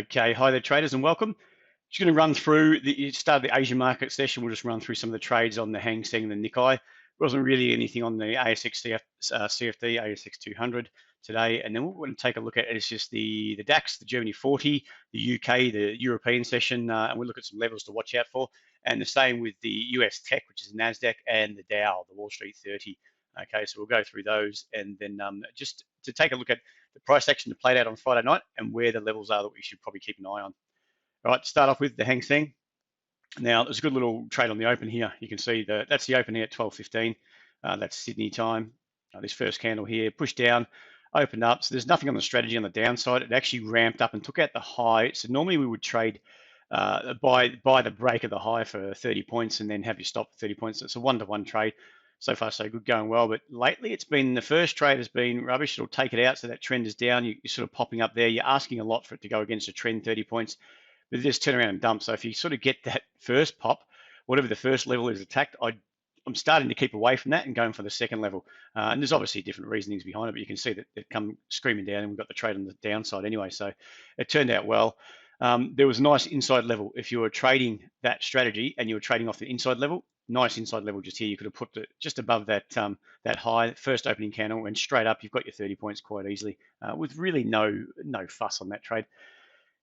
Okay, hi there traders and welcome. Just going to run through the start of the Asian market session. We'll just run through some of the trades on the Hang Seng and the Nikkei. Wasn't really anything on the ASX CFD, ASX 200 today. And then what we're going to take a look at is just the DAX, the Germany 40, the UK, the European session, and we'll look at some levels to watch out for. And the same with the US Tech, which is NASDAQ, and the Dow, the Wall Street 30. Okay, so we'll go through those and then just to take a look at the price action that played out on Friday night and where the levels are that we should probably keep an eye on. All right, to start off with the Hang Seng. Now, there's a good little trade on the open here. You can see that's the open here at 12:15. That's Sydney time. This first candle here, pushed down, opened up. So there's nothing on the strategy on the downside. It actually ramped up and took out the high. So normally we would trade by the break of the high for 30 points and then have you stop for 30 points. It's a one-to-one trade. So far, so good, going well. But lately, it's been the first trade has been rubbish. It'll take it out, so that trend is down. You're sort of popping up there. You're asking a lot for it to go against a trend, 30 points. But it just turn around and dump. So if you sort of get that first pop, whatever the first level is attacked, I'm starting to keep away from that and going for the second level. And there's obviously different reasonings behind it, but you can see that it come screaming down, and we've got the trade on the downside anyway. So it turned out well. There was a nice inside level. If you were trading that strategy and you were trading off the inside level, nice inside level just here. You could have put it just above that that high first opening candle, and straight up you've got your 30 points quite easily with really no fuss on that trade.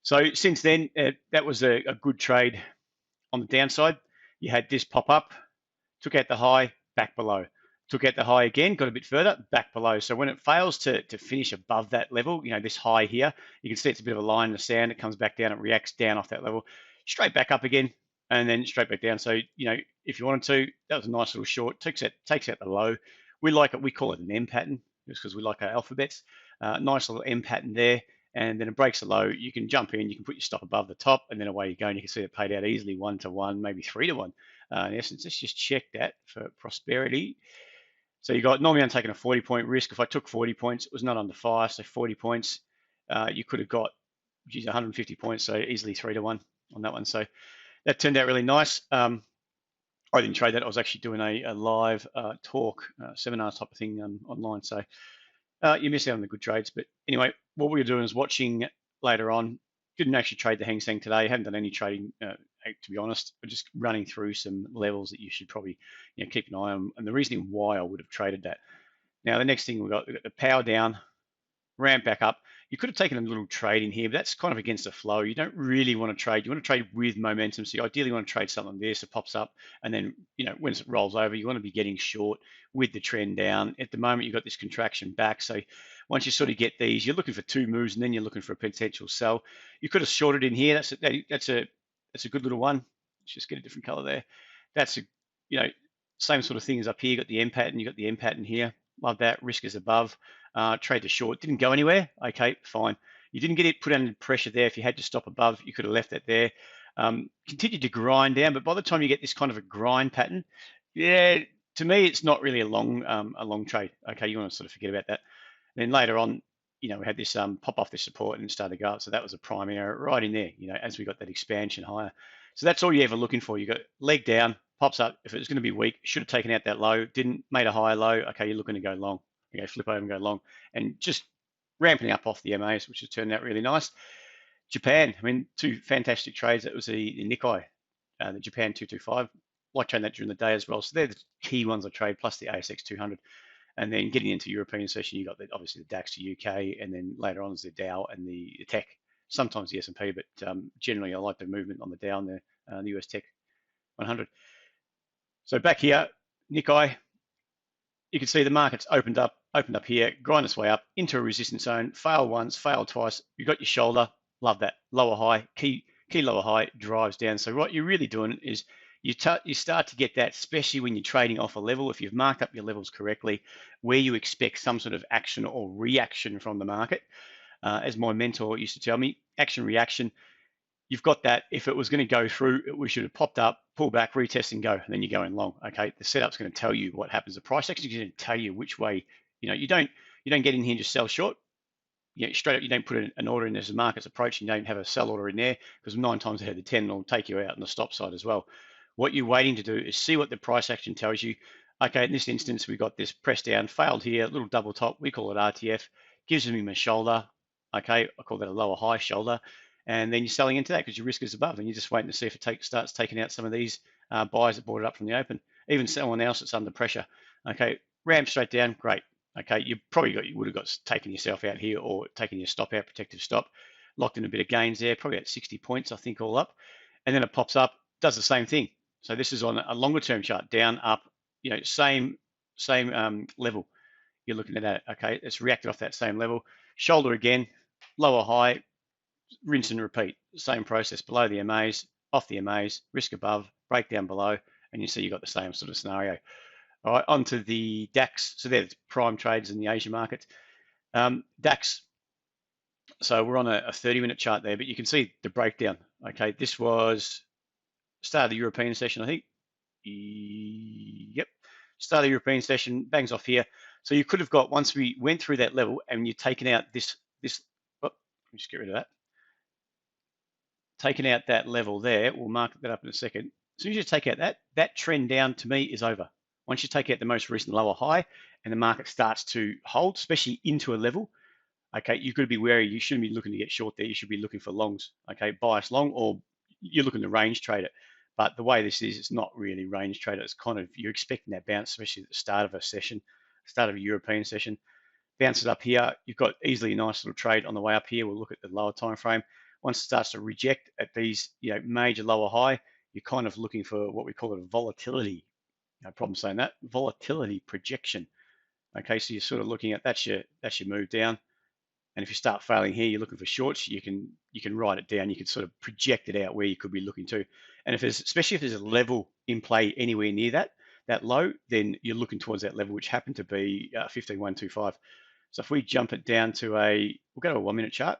So since then, that was a good trade on the downside. You had this pop up, took out the high, back below. Took out the high again, got a bit further, back below. So when it fails to finish above that level, this high here, you can see it's a bit of a line in the sand. It comes back down, it reacts down off that level, straight back up again, and then straight back down. So, if you wanted to, that was a nice little short, takes out the low. We like it, we call it an M pattern, just because we like our alphabets. Nice little M pattern there, and then it breaks the low. You can jump in, you can put your stop above the top, and then away you go, and you can see it paid out easily 1-to-1, maybe 3-to-1. In essence, let's just check that for prosperity. So you got, normally I'm taking a 40-point risk. If I took 40 points, it was not under fire, so 40 points, you could have got 150 points, so easily 3-to-1 on that one. So that turned out really nice. I didn't trade that. I was actually doing a live talk, seminar type of thing online. So you miss out on the good trades. But anyway, what we were doing is watching later on. Didn't actually trade the Hang Seng today. Haven't done any trading, to be honest. But just running through some levels that you should probably keep an eye on, and the reasoning why I would have traded that. Now the next thing we got the power down, ramp back up. You could have taken a little trade in here, but that's kind of against the flow. You don't really want to trade. You want to trade with momentum. So you ideally want to trade something like this. It pops up, and then when it rolls over, you want to be getting short with the trend down. At the moment, you've got this contraction back. So once you sort of get these, you're looking for two moves, and then you're looking for a potential sell. You could have shorted in here. That's a good little one. Let's just get a different color there. That's same sort of thing as up here. You got the M pattern. You got the M pattern here. Love that. Risk is above. Trade to short. Didn't go anywhere. Okay, fine. You didn't get it put under pressure there. If you had to stop above, you could have left it there. Continued to grind down, but by the time you get this kind of a grind pattern, yeah, to me, it's not really a long trade. Okay, you want to sort of forget about that. And then later on, we had this pop off this support and started to go up. So that was a prime error right in there, as we got that expansion higher. So that's all you're ever looking for. You got leg down, pops up. If it was going to be weak, should have taken out that low, didn't, made a higher low. Okay, you're looking to go long. Flip over and go long, and just ramping up off the MAs, which has turned out really nice. Japan, I mean, two fantastic trades. That was the Nikkei, the Japan 225. Like trading that during the day as well. So they're the key ones I trade, plus the ASX 200. And then getting into European session, you got obviously the DAX to UK, and then later on is the Dow and the Tech. Sometimes the S&P, but generally I like the movement on the Dow and the US Tech 100. So back here, Nikkei. You can see the market's opened up here, grind its way up into a resistance zone, failed once, failed twice. You got your shoulder, love that. Lower high, key lower high drives down. So what you're really doing is you start to get that, especially when you're trading off a level, if you've marked up your levels correctly, where you expect some sort of action or reaction from the market. As my mentor used to tell me, action, reaction. You've got that. If it was going to go through, we should have popped up, pull back, retest, and go, and then you're going long. Okay, the setup's going to tell you what happens. The price action is going to tell you which way. You don't get in here and just sell short. Straight up, you don't put an order in as the market's approaching. You don't have a sell order in there, because 9 times out of 10 it'll take you out on the stop side as well. What you're waiting to do is see what the price action tells you. Okay, in this instance, we got this press down, failed here, little double top. We call it RTF. Gives me my shoulder. Okay, I call that a lower high shoulder. and then you're selling into that because your risk is above, and you're just waiting to see if it starts taking out some of these buyers that bought it up from the open, even someone else that's under pressure. Okay, ramp straight down, great. Okay, you would have got taken yourself out here or taken your stop out, protective stop, locked in a bit of gains there, probably at 60 points, I think, all up, and then it pops up, does the same thing. So this is on a longer term chart, down, up, same level. You're looking at that. Okay, it's reacted off that same level. Shoulder again, lower high, rinse and repeat. Same process, below the MAs, off the MAs, risk above, breakdown below, and you see you've got the same sort of scenario. All right, onto the DAX. So there's prime trades in the Asia market. DAX, so we're on a 30-minute chart there, but you can see the breakdown. Okay, this was start of the European session, I think. Yep, start of the European session, bangs off here. So you could have got, once we went through that level and you've taken out this, let me just get rid of that. Taking out that level there, we'll mark that up in a second. As soon as you take out that trend down, to me, is over. Once you take out the most recent lower high and the market starts to hold, especially into a level, okay, you've got to be wary. You shouldn't be looking to get short there. You should be looking for longs, okay, bias long, or you're looking to range trade it. But the way this is, it's not really range trade. It's kind of, you're expecting that bounce, especially at the start of a session, start of a European session. Bounces up here. You've got easily a nice little trade on the way up here. We'll look at the lower time frame. Once it starts to reject at these, major lower high, you're kind of looking for what we call it a volatility. No problem saying that. Volatility projection. Okay, so you're sort of looking at that's your move down. And if you start failing here, you're looking for shorts. You can write it down. You can sort of project it out where you could be looking to. And especially if there's a level in play anywhere near that low, then you're looking towards that level, which happened to be 15,125. So if we jump it down to we'll go to a 1 minute chart.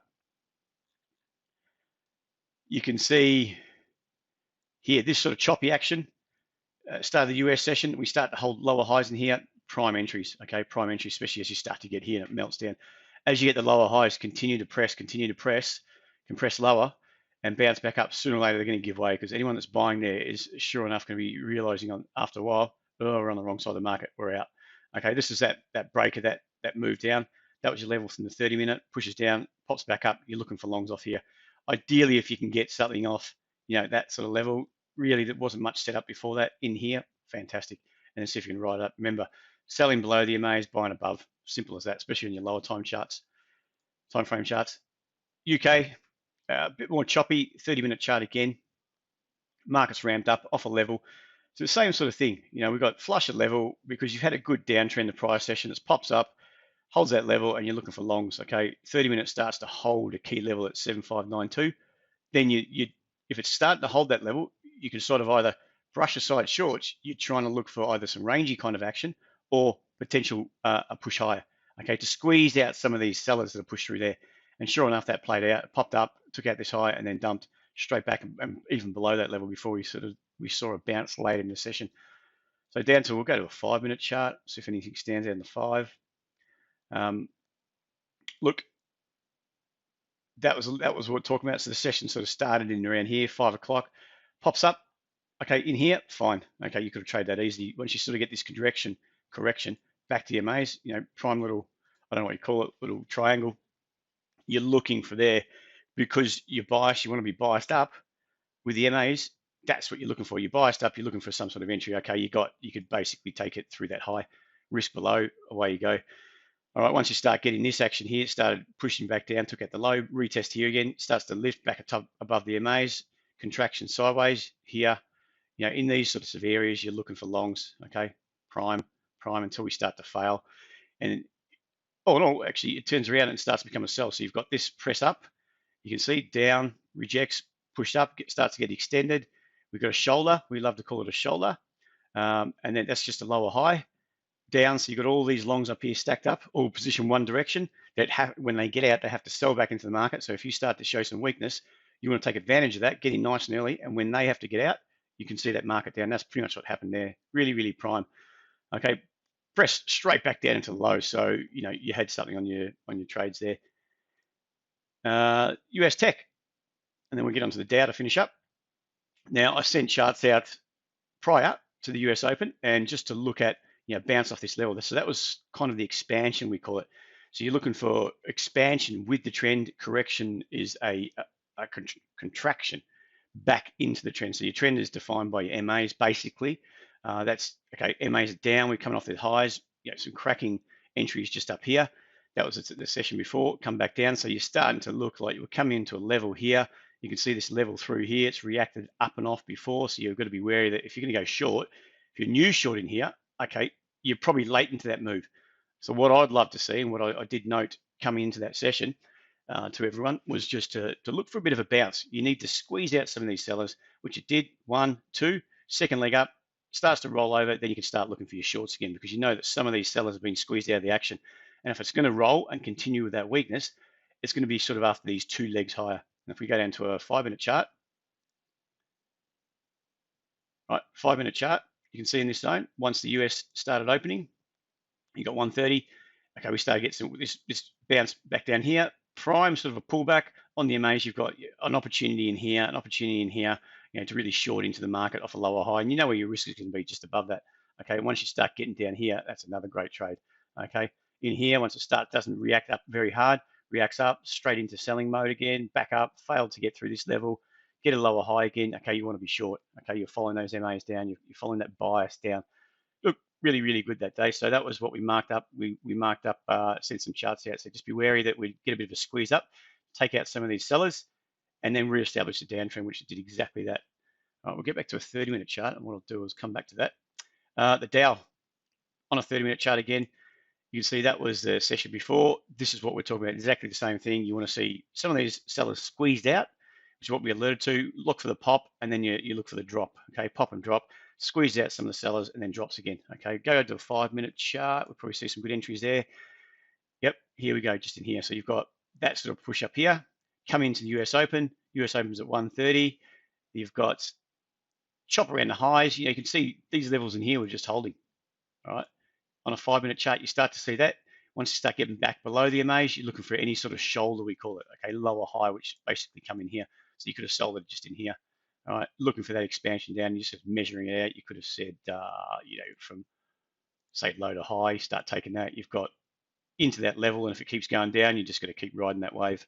You can see here, this sort of choppy action, start of the US session, we start to hold lower highs in here, prime entries, okay, prime entries, especially as you start to get here and it melts down. As you get the lower highs, continue to press, compress lower and bounce back up. Sooner or later, they're going to give way because anyone that's buying there is sure enough going to be realizing after a while, oh, we're on the wrong side of the market, we're out. Okay, this is that breaker, that move down. That was your level from the 30-minute, pushes down, pops back up. You're looking for longs off here. Ideally, if you can get something off, that sort of level, really there wasn't much set up before that in here, fantastic. And then see if you can ride it up. Remember, selling below the MAs, buying above, simple as that, especially in your lower time frame charts. UK, a bit more choppy, 30-minute chart again. Market's ramped up off a level. So the same sort of thing. We've got flush at level because you've had a good downtrend the prior session. It pops up, holds that level, and you're looking for longs. Okay, 30-minute starts to hold a key level at 7592. Then if it's starting to hold that level, you can sort of either brush aside shorts. You're trying to look for either some rangy kind of action or potential a push higher. Okay, to squeeze out some of these sellers that are pushed through there. And sure enough, that played out. It popped up, took out this high, and then dumped straight back and even below that level before we saw a bounce late in the session. So down to, we'll go to a 5-minute chart, see if anything stands out in the 5. Look, that was what we're talking about. So the session sort of started in around here, 5 o'clock, pops up. Okay, in here, fine. Okay, you could have traded that easily. Once you sort of get this correction back to your MAs, prime little, I don't know what you call it, little triangle, you're looking for there because you're biased, you want to be biased up with the MAs. That's what you're looking for. You're biased up, you're looking for some sort of entry. Okay, you could basically take it through that high, risk below, away you go. All right, once you start getting this action here, it started pushing back down, took out the low, retest here again, starts to lift back above the MAs, contraction sideways here. In these sorts of areas, you're looking for longs, okay? Prime until we start to fail. And no, actually, it turns around and starts to become a sell. So you've got this press up. You can see down, rejects, pushed up, starts to get extended. We've got a shoulder. We love to call it a shoulder. And then that's just a lower high. Down, so you've got all these longs up here stacked up, all position one direction, that when they get out, they have to sell back into the market. So if you start to show some weakness, you want to take advantage of that, get in nice and early, and when they have to get out, you can see that market down. That's pretty much what happened there. Really, really prime. Okay, press straight back down into the low. So you had something on your trades there. US tech, and then we'll get onto the Dow to finish up. Now I sent charts out prior to the US Open, and just to look at bounce off this level. So that was kind of the expansion, we call it. So you're looking for expansion with the trend. Correction is a a contraction back into the trend. So your trend is defined by your MAs basically. That's okay. MAs are down. We're coming off the highs. Some cracking entries just up here. That was the session before. Come back down. So you're starting to look like you're coming into a level here. You can see this level through here. It's reacted up and off before. So you've got to be wary that if you're going to go short, if you're new short in here, okay, you're probably late into that move. So what I'd love to see, and what I did note coming into that session to everyone, was just to look for a bit of a bounce. You need to squeeze out some of these sellers, which it did. 1, 2, second leg up, starts to roll over, then you can start looking for your shorts again, because you know that some of these sellers have been squeezed out of the action. And if it's going to roll and continue with that weakness, it's going to be sort of after these 2 legs higher. And if we go down to a 5-minute chart, right, 5-minute chart, you can see in this zone, once the US started opening, you got 130. Okay, we started to get this bounce back down here. Prime sort of a pullback on the MAs. You've got an opportunity in here, an opportunity in here, to really short into the market off a lower high. And you know where your risk is going to be, just above that. Okay, once you start getting down here, that's another great trade. Okay, in here, once it doesn't react up very hard, reacts up, straight into selling mode again, back up, failed to get through this level, get a lower high again. Okay, you want to be short. Okay, you're following those MAs down, you're following that bias down. Look, really, really good that day. So that was what we marked up. We marked up, sent some charts out. So just be wary that we get a bit of a squeeze up, take out some of these sellers, and then reestablish the downtrend, which it did exactly that. All right, we'll get back to a 30-minute chart, and what I'll do is come back to that. The Dow on a 30-minute chart again. You can see that was the session before. This is what we're talking about, exactly the same thing. You want to see some of these sellers squeezed out, which is what we alerted to. Look for the pop, and then you look for the drop. Okay, pop and drop. Squeeze out some of the sellers, and then drops again. Okay, go to a 5-minute chart. We'll probably see some good entries there. Yep, here we go, just in here. So you've got that sort of push up here. Come into the US Open. US Open's at 130. You've got chop around the highs. You can see these levels in here we're just holding. All right. On a 5-minute chart, you start to see that. Once you start getting back below the MAs, you're looking for any sort of shoulder, we call it, okay, lower high, which basically come in here. So you could have sold it just in here. All right, looking for that expansion down, you're just measuring it out. You could have said, from say low to high, start taking that. You've got into that level, and if it keeps going down, you just got to keep riding that wave.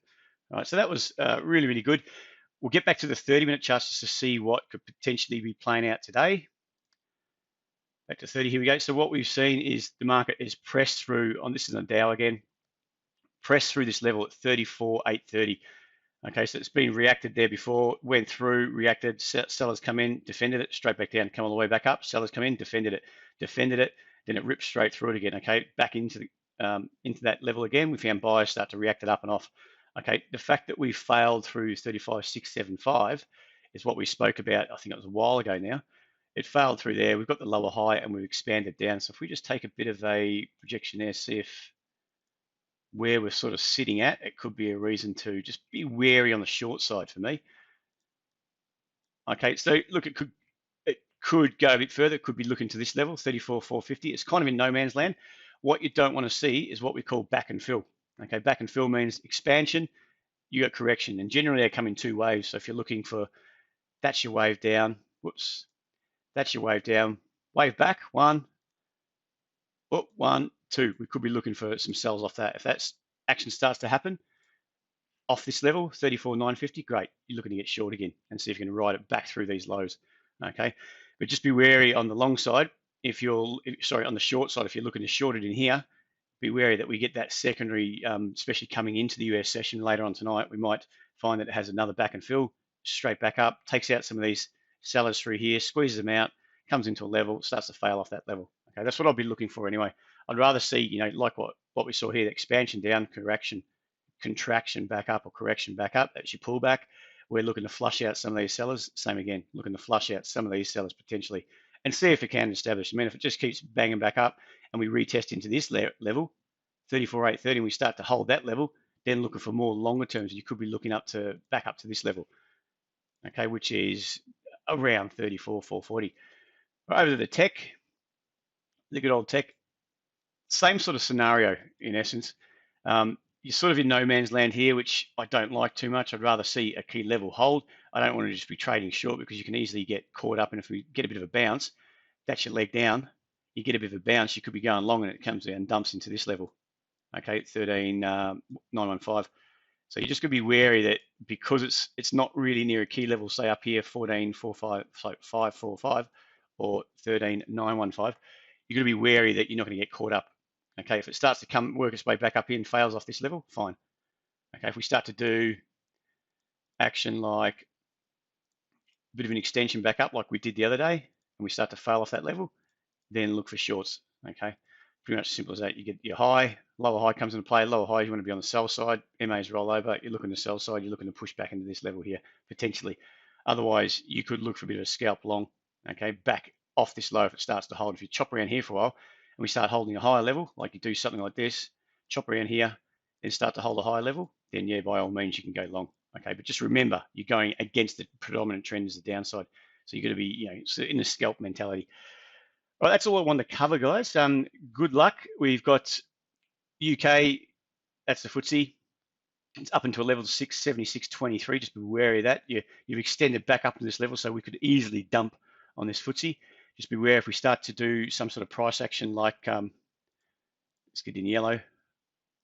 All right, so that was really, really good. We'll get back to the 30-minute charts just to see what could potentially be playing out today. Back to 30, here we go. So what we've seen is the market is pressed through, this is on Dow again, pressed through this level at 34,830. Okay, so it's been reacted there before, went through, reacted, sellers come in, defended it, straight back down, come all the way back up, sellers come in, defended it, then it ripped straight through it again, okay, back into that level again. We found buyers start to react it up and off. Okay, the fact that we failed through 35,675 is what we spoke about, I think it was a while ago now. It failed through there. We've got the lower high and we've expanded down. So if we just take a bit of a projection there, see if where we're sort of sitting at, it could be a reason to just be wary on the short side for me. Okay, so look, it could go a bit further. It could be looking to this level, 34,450. It's kind of in no man's land. What you don't want to see is what we call back and fill. Okay, back and fill means expansion, you got correction, and generally they come in 2 waves. So if you're looking for, that's your wave down, whoops, that's your wave down, wave back, 1, 1, 2. We could be looking for some sells off that. If that action starts to happen off this level, 34,950, great. You're looking to get short again and see if you can ride it back through these lows. Okay, but just be wary on the long side. On the short side, if you're looking to short it in here, be wary that we get that secondary, especially coming into the US session later on tonight. We might find that it has another back and fill, straight back up, takes out some of these sellers through here, squeezes them out, comes into a level, starts to fail off that level. Okay, that's what I'll be looking for anyway. I'd rather see, like what we saw here, the expansion down, correction, contraction back up, or correction back up. That's your pullback. We're looking to flush out some of these sellers. Same again, looking to flush out some of these sellers potentially, and see if it can establish. I mean, if it just keeps banging back up and we retest into this level, 34,830, and we start to hold that level, then looking for more longer terms, you could be looking back up to this level, okay, which is around 34,440. Over to the tech, the good old tech, same sort of scenario in essence. You're sort of in no man's land here, which I don't like too much. I'd rather see a key level hold. I don't want to just be trading short, because you can easily get caught up, and if we get a bit of a bounce, that's your leg down. You get a bit of a bounce, you could be going long, and it comes down and dumps into this level. Okay, 13,915. So you just got to be wary that because it's not really near a key level, say up here 14.45 or 13.915, you've got to be wary that you're not going to get caught up. Okay, if it starts to work its way back up in, fails off this level, fine. Okay, if we start to do action like a bit of an extension back up like we did the other day, and we start to fail off that level, then look for shorts. Okay, pretty much as simple as that. You get your high, lower high comes into play. Lower high, you want to be on the sell side. MAs roll over. You're looking to sell side. You're looking to push back into this level here potentially. Otherwise, you could look for a bit of a scalp long. Okay, back off this low if it starts to hold. If you chop around here for a while and we start holding a higher level, like you do something like this, chop around here, then start to hold a higher level, then yeah, by all means you can go long. Okay, but just remember you're going against the predominant trend as the downside. So you're going to be, in the scalp mentality. All right, that's all I wanted to cover, guys. Good luck. We've got UK, that's the FTSE. It's up into a level of 676.23. Just be wary of that. You've extended back up to this level, so we could easily dump on this FTSE. Just be aware if we start to do some sort of price action like, let's get in yellow,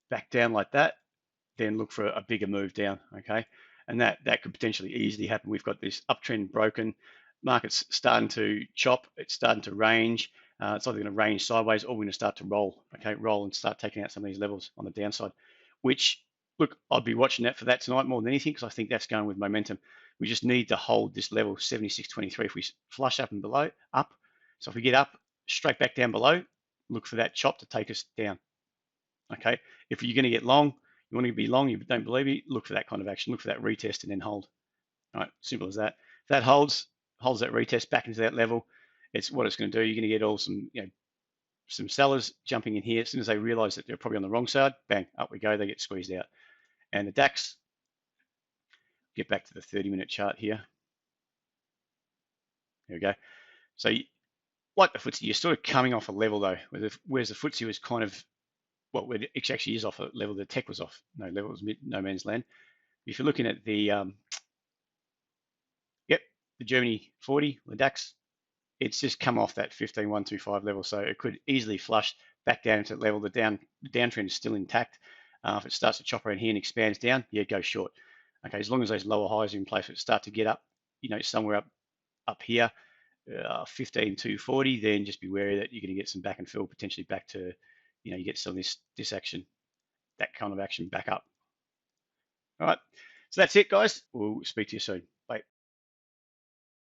back down like that, then look for a bigger move down, okay? And that could potentially easily happen. We've got this uptrend broken. Market's starting to chop. It's starting to range. It's either going to range sideways or we're going to start to roll, okay? Roll and start taking out some of these levels on the downside, which, look, I'd be watching that for that tonight more than anything because I think that's going with momentum. We just need to hold this level, 76.23. If we flush up and below, up. So if we get up, straight back down below, look for that chop to take us down, okay? If you're going to get long, you want to be long, you don't believe me, look for that kind of action. Look for that retest and then hold. All right, simple as that. If that holds that retest back into that level, it's what it's going to do. You're going to get all some sellers jumping in here. As soon as they realize that they're probably on the wrong side, bang, up we go, they get squeezed out. And the DAX, get back to the 30-minute chart here. There we go. So like the FTSE, you're sort of coming off a level though, whereas the FTSE was kind of, well, it actually is off a level the tech was off. No level was no man's land. If you're looking at the the Germany 40, the DAX, it's just come off that 15,125 level, so it could easily flush back down into that level. The downtrend is still intact. If it starts to chop around here and expands down, yeah, go short. Okay, as long as those lower highs are in place, if it start to get up, somewhere up here, 15,240, then just be wary that you're going to get some back and fill, potentially back to, you get some of this action, that kind of action back up. All right, so that's it, guys. We'll speak to you soon.